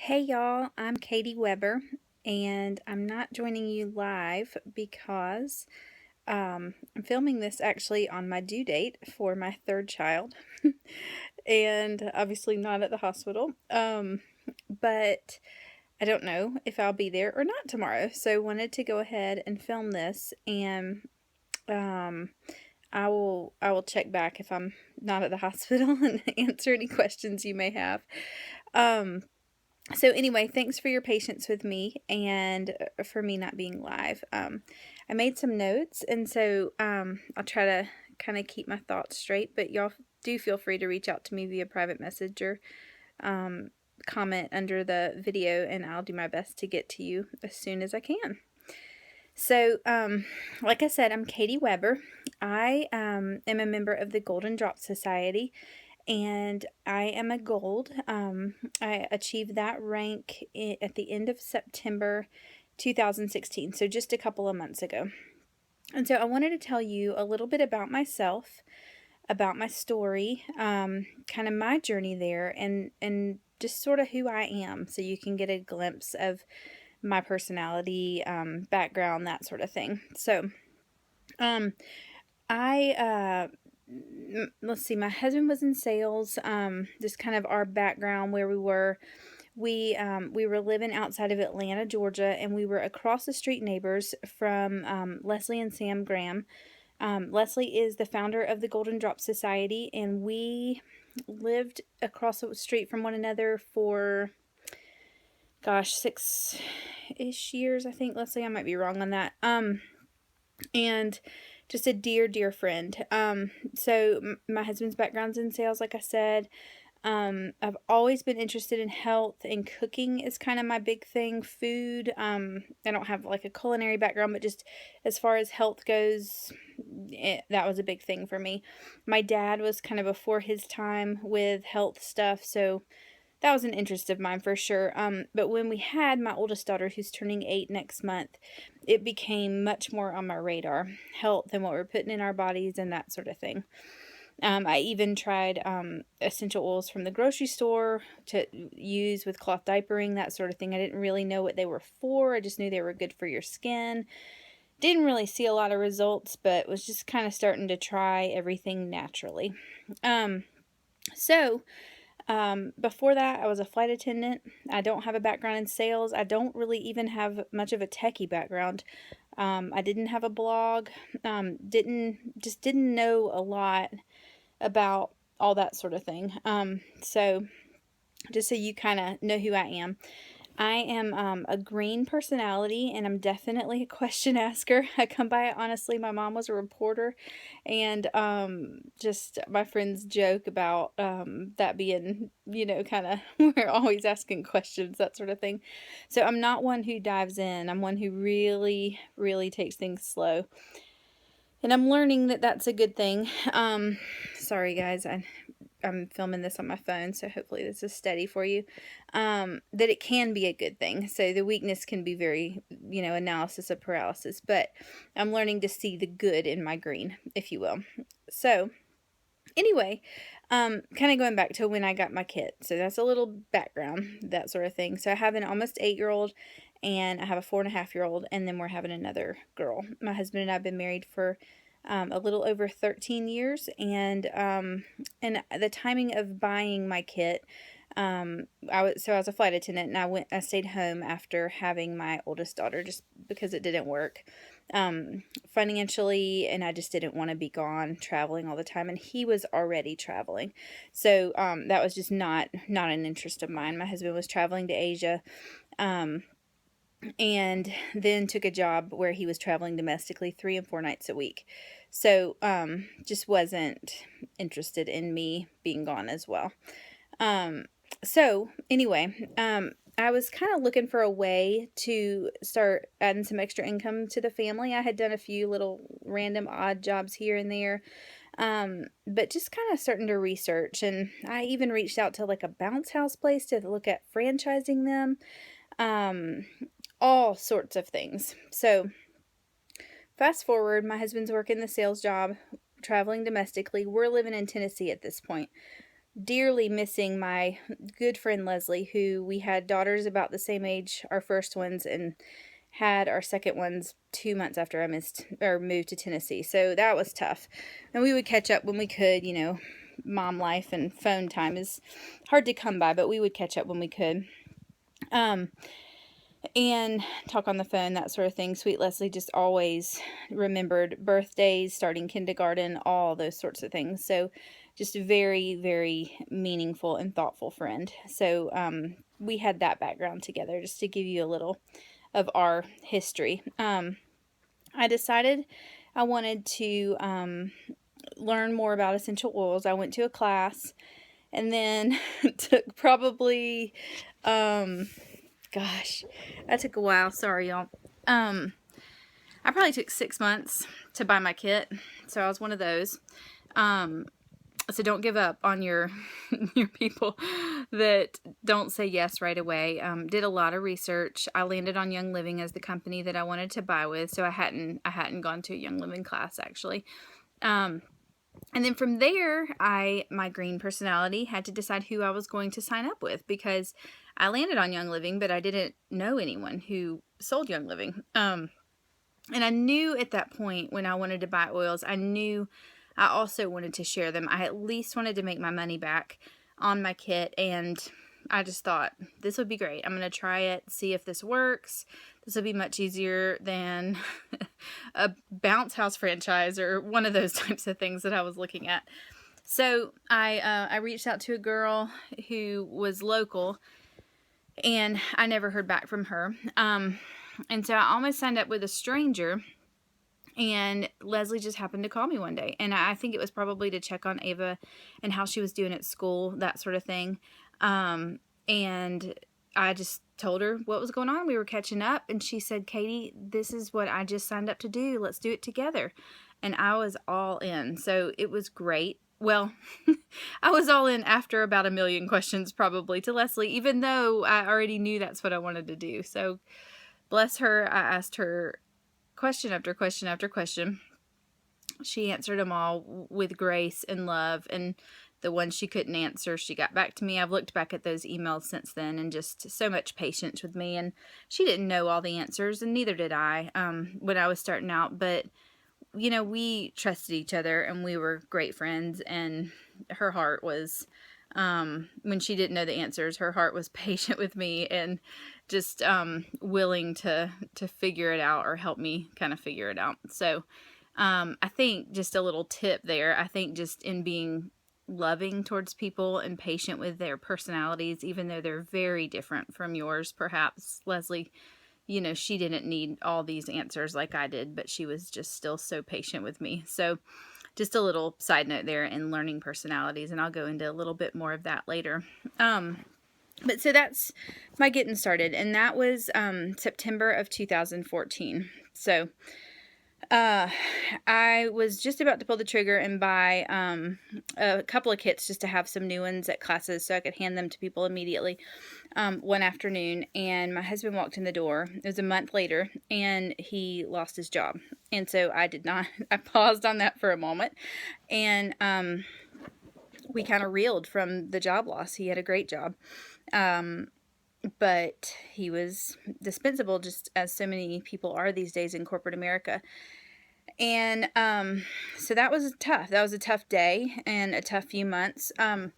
Hey y'all, I'm Katie Weber, and I'm not joining you live because I'm filming this actually on my due date for my third child, and obviously not at the hospital. But I don't know if I'll be there or not tomorrow, so wanted to go ahead and film this, and um, I will check back if I'm not at the hospital and answer any questions you may have. Um, so anyway, thanks for your patience with me and for me not being live. I made some notes, and so I'll try to kind of keep my thoughts straight, but y'all do feel free to reach out to me via private message or um, comment under the video, and I'll do my best to get to you as soon as I can. So, like I said, I'm Katie Weber. I am a member of the Golden Drop Society, and I am a gold. I achieved that rank at the end of September 2016, so just a couple of months ago. And so I wanted to tell you a little bit about myself, about my story, kind of my journey there, and just sort of who I am, so you can get a glimpse of my personality, background, that sort of thing. So, um, I let's see, my husband was in sales. Just kind of our background where we were. We were living outside of Atlanta, Georgia, and we were across the street neighbors from Leslie and Sam Graham. Leslie is the founder of the Golden Drop Society, and we lived across the street from one another for, gosh, 6-ish years, I think. Leslie, I might be wrong on that. And just a dear, dear friend. So my husband's background's in sales, like I said. I've always been interested in health, and cooking is kind of my big thing. Food. I don't have like a culinary background, but just as far as health goes, that was a big thing for me. My dad was kind of before his time with health stuff, so that was an interest of mine for sure. But when we had my oldest daughter, who's turning 8 next month, it became much more on my radar, health and what we're putting in our bodies and that sort of thing. I even tried essential oils from the grocery store to use with cloth diapering, that sort of thing. I didn't really know what they were for. I just knew they were good for your skin. Didn't really see a lot of results, but was just kind of starting to try everything naturally. Um, so before that, I was a flight attendant. I don't have a background in sales. I don't really even have much of a techie background. I didn't have a blog. Didn't know a lot about all that sort of thing. So just so you kind of know who I am. I am a green personality, and I'm definitely a question asker. I come by it honestly. My mom was a reporter, and just my friends joke about that being, kind of we're always asking questions, that sort of thing. So I'm not one who dives in. I'm one who really, really takes things slow. And I'm learning that that's a good thing. Sorry guys, I'm filming this on my phone, so hopefully this is steady for you. That it can be a good thing. So the weakness can be very, analysis of paralysis, but I'm learning to see the good in my green, if you will. So anyway, kind of going back to when I got my kid. So that's a little background, that sort of thing. So I have an almost 8-year-old, and I have a 4.5-year-old, and then we're having another girl. My husband and I have been married for a little over 13 years, and the timing of buying my kit, I was a flight attendant, and I stayed home after having my oldest daughter just because it didn't work financially, and I just didn't want to be gone traveling all the time, and he was already traveling, so that was just not an interest of mine. My husband was traveling to Asia, and then took a job where he was traveling domestically 3 and 4 nights a week. So just wasn't interested in me being gone as well. So anyway, I was kind of looking for a way to start adding some extra income to the family. I had done a few little random odd jobs here and there, but just kind of starting to research. And I even reached out to like a bounce house place to look at franchising them, all sorts of things. So fast forward, my husband's working the sales job, traveling domestically. We're living in Tennessee at this point. dearly missing my good friend Leslie, who we had daughters about the same age, our first ones, and had our second ones 2 months after I moved to Tennessee. So that was tough. And we would catch up when we could, mom life and phone time is hard to come by, but we would catch up when we could. And talk on the phone, that sort of thing. Sweet Leslie just always remembered birthdays, starting kindergarten, all those sorts of things. So just a very, very meaningful and thoughtful friend. So we had that background together, just to give you a little of our history. I decided I wanted to learn more about essential oils. I went to a class, and then took probably gosh, that took a while. Sorry, y'all. I probably took 6 months to buy my kit, so I was one of those. So don't give up on your your people that don't say yes right away. Did a lot of research. I landed on Young Living as the company that I wanted to buy with, so I hadn't gone to a Young Living class actually. And then from there, my green personality had to decide who I was going to sign up with, because I landed on Young Living, but I didn't know anyone who sold Young Living. And I knew at that point, when I wanted to buy oils, I knew I also wanted to share them. I at least wanted to make my money back on my kit, and I just thought, this would be great. I'm going to try it, see if this works. This will be much easier than a bounce house franchise or one of those types of things that I was looking at. So I reached out to a girl who was local, and I never heard back from her. And so I almost signed up with a stranger, and Leslie just happened to call me one day. And I think it was probably to check on Ava and how she was doing at school, that sort of thing. And I just told her what was going on. We were catching up, and she said, Katie, this is what I just signed up to do. Let's do it together. And I was all in. So it was great. Well, I was all in after about 1,000,000 questions probably to Leslie, even though I already knew that's what I wanted to do. So bless her, I asked her question after question after question. She answered them all with grace and love, and the ones she couldn't answer, she got back to me. I've looked back at those emails since then, and just so much patience with me. And she didn't know all the answers, and neither did I when I was starting out. But we trusted each other, and we were great friends. And her heart was, when she didn't know the answers, her heart was patient with me and just willing to figure it out, or help me kind of figure it out. So I think just a little tip there. I think just in being loving towards people and patient with their personalities, even though they're very different from yours, perhaps. Leslie, she didn't need all these answers like I did, but she was just still so patient with me. So just a little side note there in learning personalities, and I'll go into a little bit more of that later. But so that's my getting started, and that was September of 2014. So I was just about to pull the trigger and buy a couple of kits just to have some new ones at classes so I could hand them to people immediately one afternoon. And my husband walked in the door. It was a month later, and he lost his job. And so I paused on that for a moment. And we kind of reeled from the job loss. He had a great job. But he was dispensable, just as so many people are these days in corporate America. And so that was tough. That was a tough day and a tough few months. And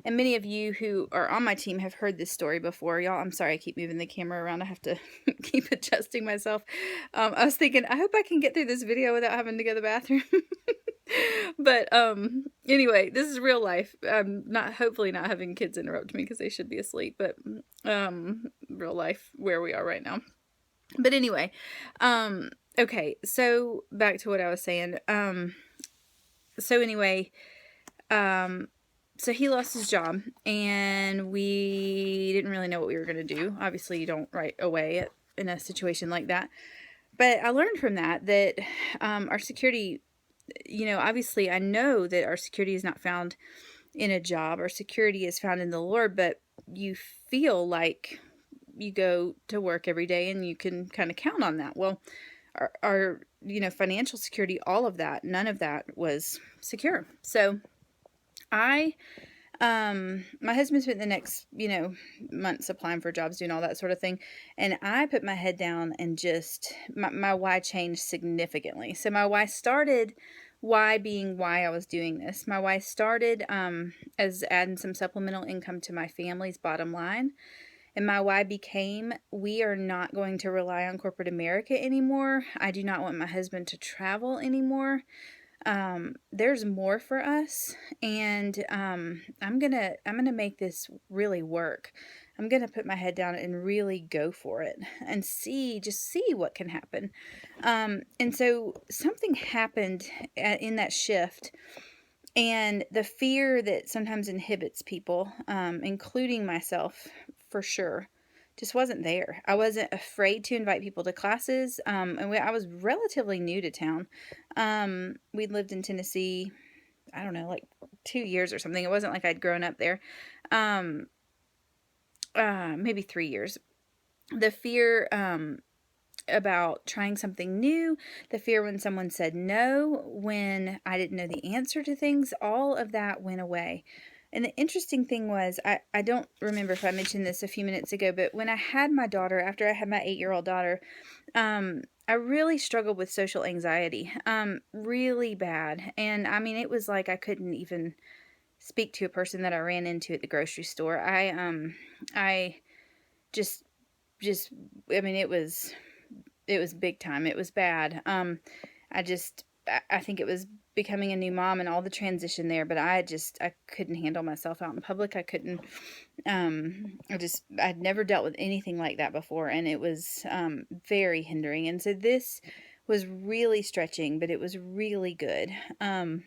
many of you who are on my team have heard this story before. Y'all, I'm sorry I keep moving the camera around. I have to keep adjusting myself. I was thinking, I hope I can get through this video without having to go to the bathroom. But anyway, this is real life. I'm hopefully not having kids interrupt me because they should be asleep, but real life where we are right now. But anyway, okay, so back to what I was saying. So he lost his job, and we didn't really know what we were going to do. Obviously, you don't right away in a situation like that. But I learned from that our security, obviously I know that our security is not found in a job. Our security is found in the Lord, but you feel like you go to work every day and you can kind of count on that. Well, our financial security, all of that, none of that was secure. So I My husband spent the next, months applying for jobs, doing all that sort of thing. And I put my head down and just, my why changed significantly. So my why started, why being why I was doing this. My why started as adding some supplemental income to my family's bottom line. And my why became, we are not going to rely on corporate America anymore. I do not want my husband to travel anymore. There's more for us, and I'm gonna make this really work. I'm gonna put my head down and really go for it and see what can happen. And so something happened in that shift, and the fear that sometimes inhibits people, including myself for sure, just wasn't there. I wasn't afraid to invite people to classes, and I was relatively new to town. We'd lived in Tennessee, I don't know, like 2 years or something. It wasn't like I'd grown up there. Um, Maybe 3 years. The fear, about trying something new, the fear when someone said no, when I didn't know the answer to things, all of that went away. And the interesting thing was, I don't remember if I mentioned this a few minutes ago, but when I had my daughter, after I had my 8-year-old daughter, I really struggled with social anxiety, really bad. And I mean, it was like I couldn't even speak to a person that I ran into at the grocery store. I just, just, I mean, it was big time. It was bad. I think it was becoming a new mom and all the transition there, but I couldn't handle myself out in public. I couldn't, I'd never dealt with anything like that before, and it was, very hindering. And so this was really stretching, but it was really good. And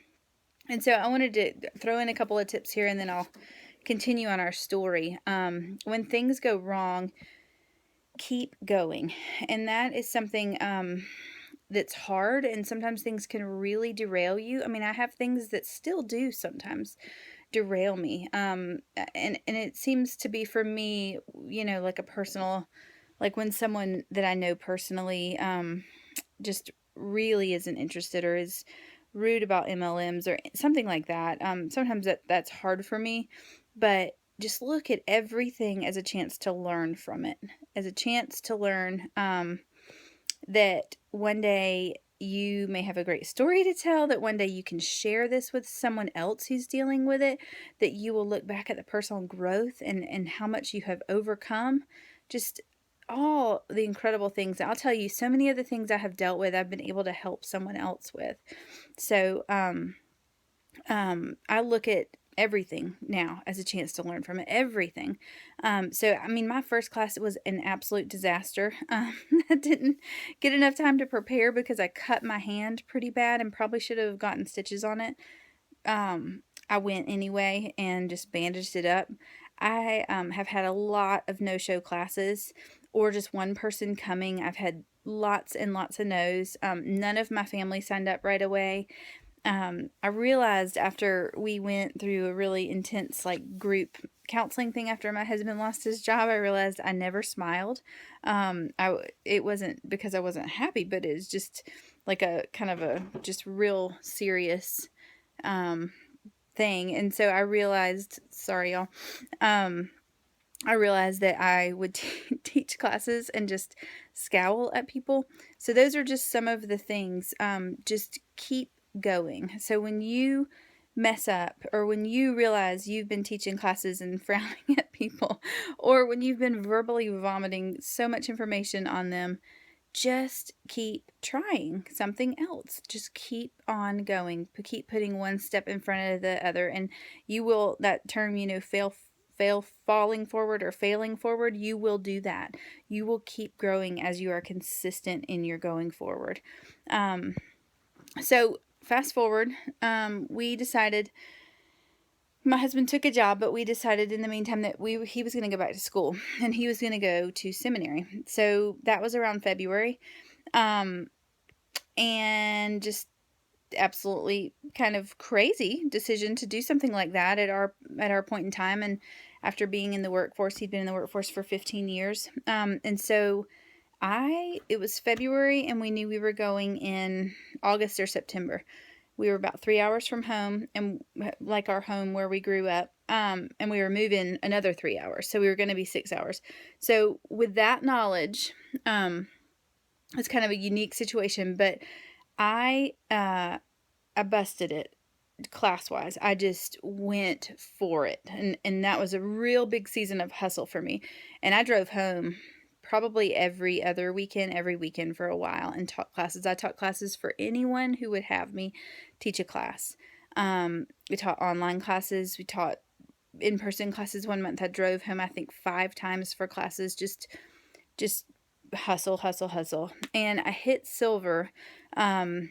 so I wanted to throw in a couple of tips here, and then I'll continue on our story. When things go wrong, keep going. And that is something, that's hard, and sometimes things can really derail you. I mean, I have things that still do sometimes derail me. And it seems to be for me, like a personal, like when someone that I know personally, just really isn't interested or is rude about MLMs or something like that. Sometimes that's hard for me, but just look at everything as a chance to learn from it, as a chance to learn, that one day you may have a great story to tell, that one day you can share this with someone else who's dealing with it, that you will look back at the personal growth and how much you have overcome. Just all the incredible things. I'll tell you, so many of the things I have dealt with, I've been able to help someone else with. So, I look at everything now as a chance to learn from it. Everything. So, I mean, my first class was an absolute disaster. I didn't get enough time to prepare because I cut my hand pretty bad and probably should have gotten stitches on it. I went anyway and just bandaged it up. I have had a lot of no-show classes or just one person coming. I've had lots and lots of no's. None of my family signed up right away. I realized after we went through a really intense like group counseling thing after my husband lost his job, I realized I never smiled. It wasn't because I wasn't happy, but it was just like a kind of a just real serious thing. And so I realized, sorry y'all, I realized that I would teach classes and just scowl at people. So those are just some of the things. Just keep going. So when you mess up, or when you realize you've been teaching classes and frowning at people, or when you've been verbally vomiting so much information on them, just keep trying something else. Just keep on going. Keep putting one step in front of the other, and you will, that term, fail falling forward or failing forward, you will do that. You will keep growing as you are consistent in your going forward. So fast forward, we decided, my husband took a job, but we decided in the meantime that he was going to go back to school and he was going to go to seminary. So that was around February. And just absolutely kind of crazy decision to do something like that at our point in time. And after being in the workforce, he'd been in the workforce for 15 years. And so it was February and we knew we were going in August or September. We were about 3 hours from home, and like our home where we grew up. And we were moving another 3 hours, so we were going to be 6 hours. So with that knowledge, it's kind of a unique situation, but I I busted it class wise. I just went for it. And that was a real big season of hustle for me. And I drove home probably every other weekend, every weekend for a while, and taught classes. I taught classes for anyone who would have me teach a class. We taught online classes. We taught in-person classes. One month I drove home, I think 5 times for classes. Just hustle, hustle, hustle. And I hit silver um,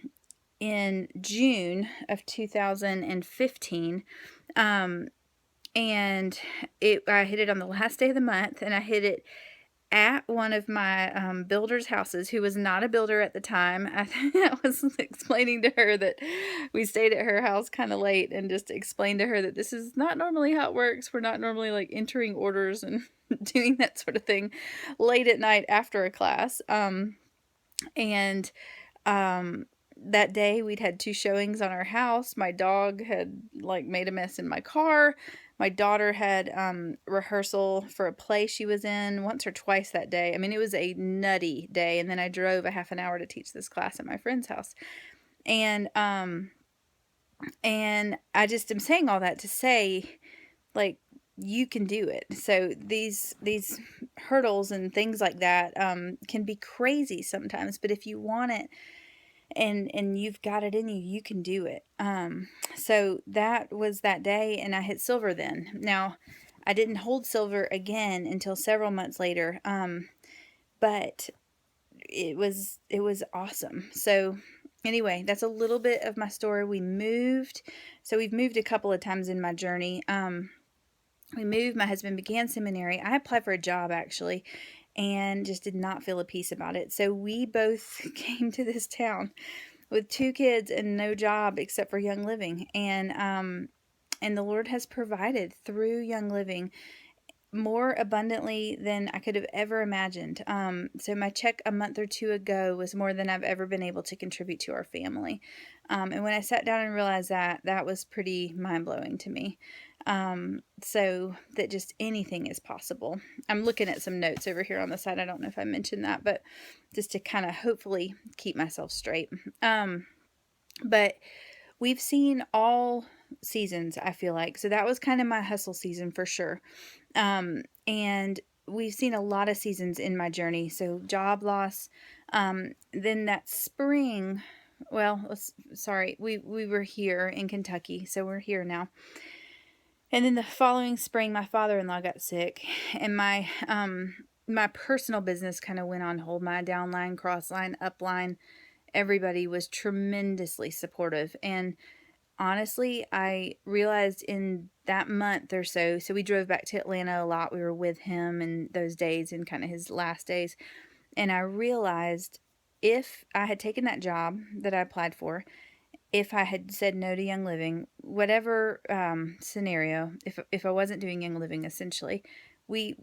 in June of 2015. Um, and I hit it on the last day of the month, and I hit it at one of my builder's houses, who was not a builder at the time. I was explaining to her that we stayed at her house kind of late, and just explained to her that this is not normally how it works. We're not normally like entering orders and doing that sort of thing late at night after a class. And that day we'd had 2 showings on our house. My dog had like made a mess in my car. My daughter had rehearsal for a play she was in once or twice that day. I mean, it was a nutty day. And then I drove a half an hour to teach this class at my friend's house. And I just am saying all that to say, like, you can do it. So these hurdles and things like that can be crazy sometimes, but if you want it, and you've got it in you, you can do it. So that was that day, and I hit silver then. Now, I didn't hold silver again until several months later, but it was awesome. So anyway, that's a little bit of my story. We've moved a couple of times in my journey. We moved. My husband began seminary. I applied for a job actually, and just did not feel a peace about it. So we both came to this town with 2 kids and no job except for Young Living. And the Lord has provided through Young Living more abundantly than I could have ever imagined. So my check a month or two ago was more than I've ever been able to contribute to our family. And when I sat down and realized that, that was pretty mind-blowing to me. So that just anything is possible. I'm looking at some notes over here on the side. I don't know if I mentioned that, but just to kind of hopefully keep myself straight. But we've seen all seasons, I feel like. So that was kind of my hustle season for sure. And we've seen a lot of seasons in my journey. So job loss. Then that spring, well, sorry, we were here in Kentucky, so we're here now. And then the following spring, my father-in-law got sick, and my personal business kind of went on hold. My downline, crossline, upline, everybody was tremendously supportive. And honestly, I realized in that month or so, we drove back to Atlanta a lot. We were with him in those days and kind of his last days. And I realized if I had taken that job that I applied for, if I had said no to Young Living, whatever scenario, if I wasn't doing Young Living, essentially, we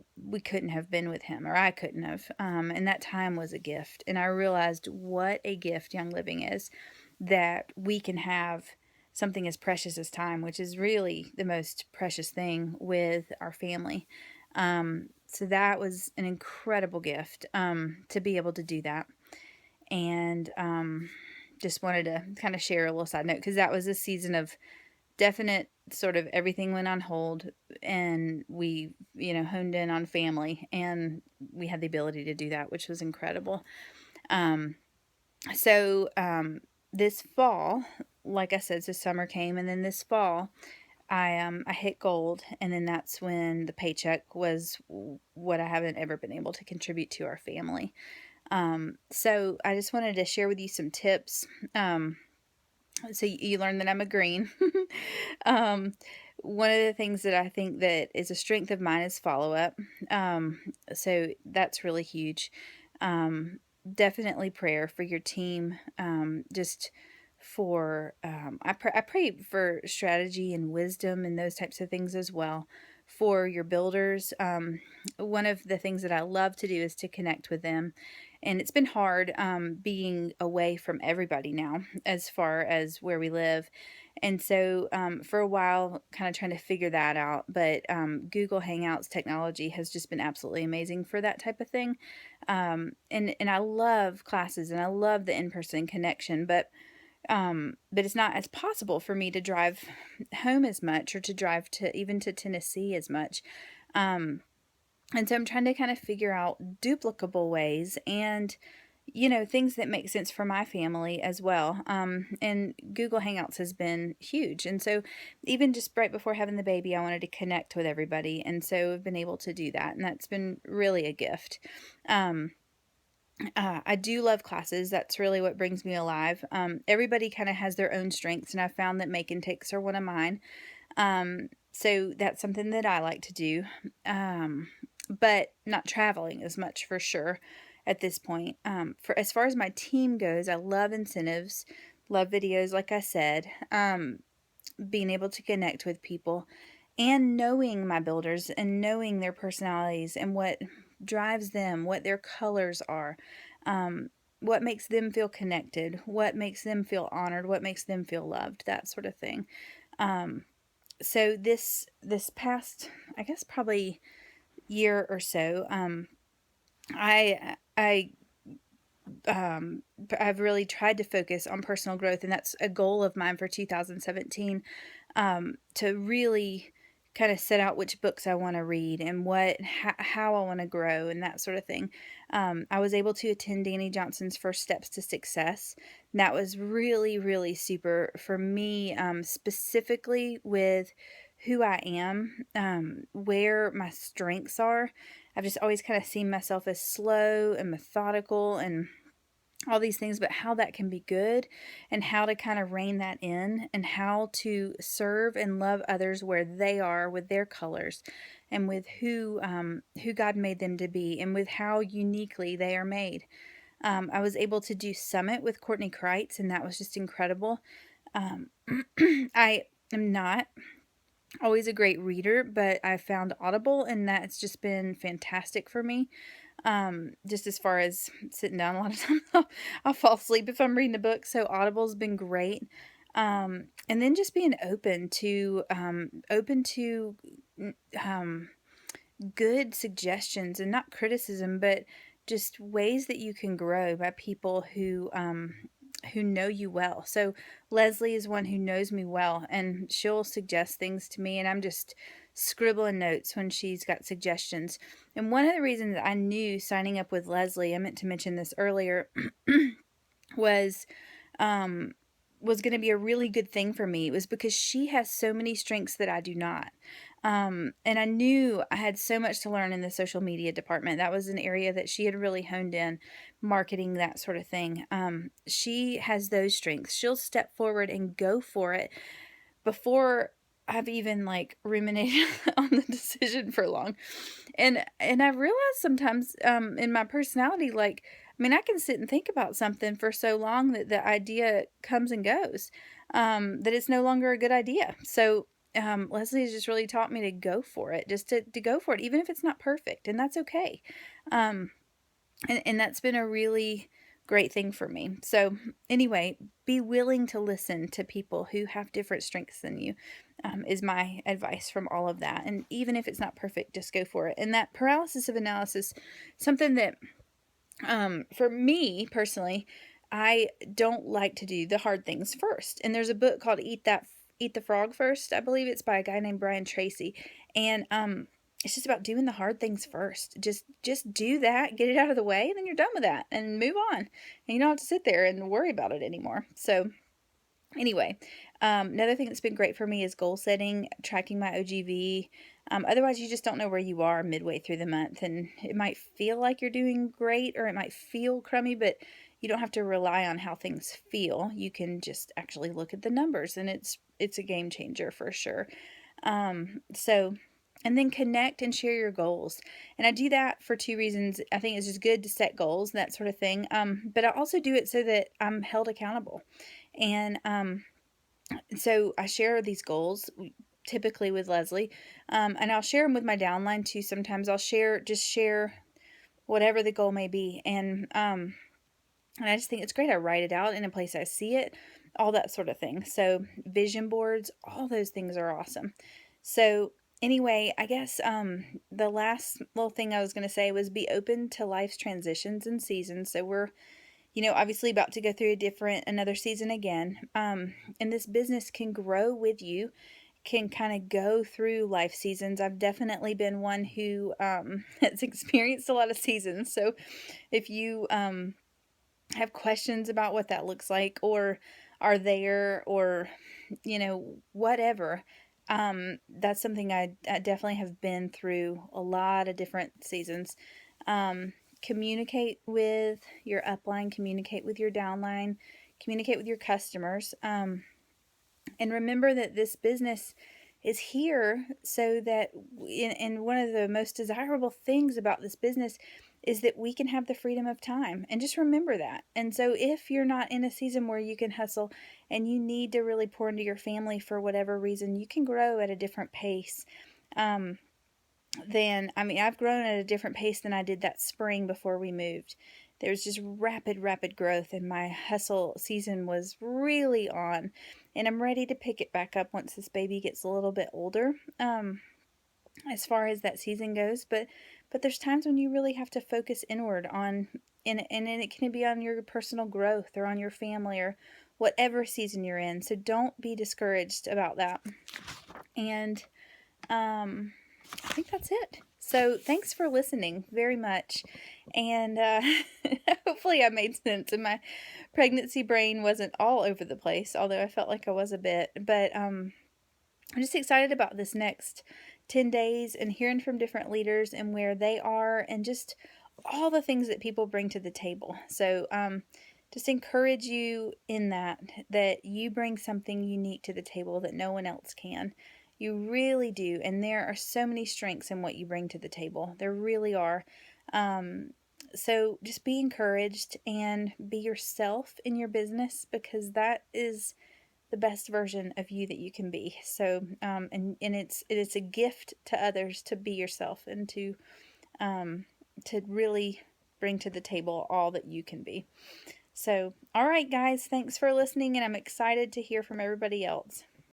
couldn't have been with him, or I couldn't have. And that time was a gift. And I realized what a gift Young Living is, that we can have something as precious as time, which is really the most precious thing with our family. So that was an incredible gift to be able to do that. And just wanted to kind of share a little side note, because that was a season of definite sort of everything went on hold, and we, honed in on family, and we had the ability to do that, which was incredible. So this fall, like I said, so summer came, and then this fall, I hit gold, and then that's when the paycheck was what I haven't ever been able to contribute to our family. So I just wanted to share with you some tips. So you learn that I'm a green. One of the things that I think that is a strength of mine is follow-up. So that's really huge. Definitely prayer for your team. Just for I pray for strategy and wisdom and those types of things as well for your builders. One of the things that I love to do is to connect with them, and it's been hard being away from everybody now as far as where we live. And so for a while, kind of trying to figure that out. But Google Hangouts technology has just been absolutely amazing for that type of thing. And I love classes and I love the in-person connection, but it's not as possible for me to drive home as much or to drive to even to Tennessee as much. Um, and so I'm trying to kind of figure out duplicable ways and, things that make sense for my family as well. And Google Hangouts has been huge. And so even just right before having the baby, I wanted to connect with everybody. And so I've been able to do that. And that's been really a gift. Um, I do love classes. That's really what brings me alive. Everybody kind of has their own strengths, and I found that make and takes are one of mine. So that's something that I like to do, but not traveling as much for sure at this point. For as far as my team goes, I love incentives, love videos, like I said. Being able to connect with people and knowing my builders and knowing their personalities and what drives them, what their colors are, what makes them feel connected, what makes them feel honored, what makes them feel loved, that sort of thing. Um, so this past, I guess probably year or so, I I've really tried to focus on personal growth, and that's a goal of mine for 2017, to really kind of set out which books I want to read and how I want to grow and that sort of thing. I was able to attend Danny Johnson's First Steps to Success. And that was really, really super for me, specifically with who I am, where my strengths are. I've just always kind of seen myself as slow and methodical and all these things, but how that can be good and how to kind of rein that in and how to serve and love others where they are with their colors and with who God made them to be and with how uniquely they are made. I was able to do Summit with Courtney Kreitz, and that was just incredible. Um, I am not always a great reader, but I found Audible, and that's just been fantastic for me. Just as far as sitting down, a lot of times I'll fall asleep if I'm reading a book. So Audible's been great. And then just being open to um, good suggestions and not criticism, but just ways that you can grow by people who know you well. So Leslie is one who knows me well, and she'll suggest things to me, and I'm just scribbling notes when she's got suggestions. And one of the reasons I knew signing up with Leslie, I meant to mention this earlier, was um was going to be a really good thing for me. It was because she has so many strengths that I do not. And I knew I had so much to learn in the social media department. That was an area that she had really honed in, marketing, that sort of thing. She has those strengths. She'll step forward and go for it before I've even like ruminated on the decision for long. And I've realized sometimes in my personality, like, I mean, I can sit and think about something for so long that the idea comes and goes, that it's no longer a good idea. So Leslie has just really taught me to go for it, just to go for it, even if it's not perfect, and that's okay. Um, and that's been a really great thing for me. So anyway, be willing to listen to people who have different strengths than you, is my advice from all of that. And even if it's not perfect, just go for it. And that paralysis of analysis, something that for me personally, I don't like to do the hard things first. And there's a book called Eat the Frog First. I believe it's by a guy named Brian Tracy. And it's just about doing the hard things first. Just do that, get it out of the way, and then you're done with that and move on. And you don't have to sit there and worry about it anymore. So anyway, another thing that's been great for me is goal setting, tracking my OGV. Otherwise, you just don't know where you are midway through the month, and it might feel like you're doing great or it might feel crummy, but you don't have to rely on how things feel. You can just actually look at the numbers, and it's a game changer for sure. So, and then connect and share your goals. And I do that for two reasons. I think it's just good to set goals, that sort of thing. But I also do it so that I'm held accountable. And so I share these goals typically with Leslie, and I'll share them with my downline too. Sometimes I'll share whatever the goal may be, and I just think it's great. I write it out in a place I see it, all that sort of thing. So vision boards, all those things are awesome. So anyway, I guess the last little thing I was going to say was be open to life's transitions and seasons. So we're, obviously about to go through another season again. And this business can grow with you, can kind of go through life seasons. I've definitely been one who has experienced a lot of seasons. So if you have questions about what that looks like, or are there, or whatever, that's something I definitely have been through a lot of different seasons. Communicate with your upline, communicate with your downline, communicate with your customers, and remember that this business is here so that, and one of the most desirable things about this business is that we can have the freedom of time, and just remember that. And so if you're not in a season where you can hustle and you need to really pour into your family for whatever reason, you can grow at a different pace. I've grown at a different pace than I did that spring before we moved. There was just rapid growth, and my hustle season was really on. And I'm ready to pick it back up once this baby gets a little bit older, as far as that season goes. But there's times when you really have to focus inward and it can be on your personal growth or on your family or whatever season you're in. So don't be discouraged about that. And I think that's it. So thanks for listening very much. And hopefully I made sense and my pregnancy brain wasn't all over the place, although I felt like I was a bit. But I'm just excited about this next 10 days and hearing from different leaders and where they are, and just all the things that people bring to the table. So just encourage you in that you bring something unique to the table that no one else can. You really do. And there are so many strengths in what you bring to the table. There really are. So just be encouraged and be yourself in your business, because that is the best version of you that you can be. So, and it's a gift to others to be yourself and to really bring to the table all that you can be. So, all right, guys, thanks for listening, and I'm excited to hear from everybody else.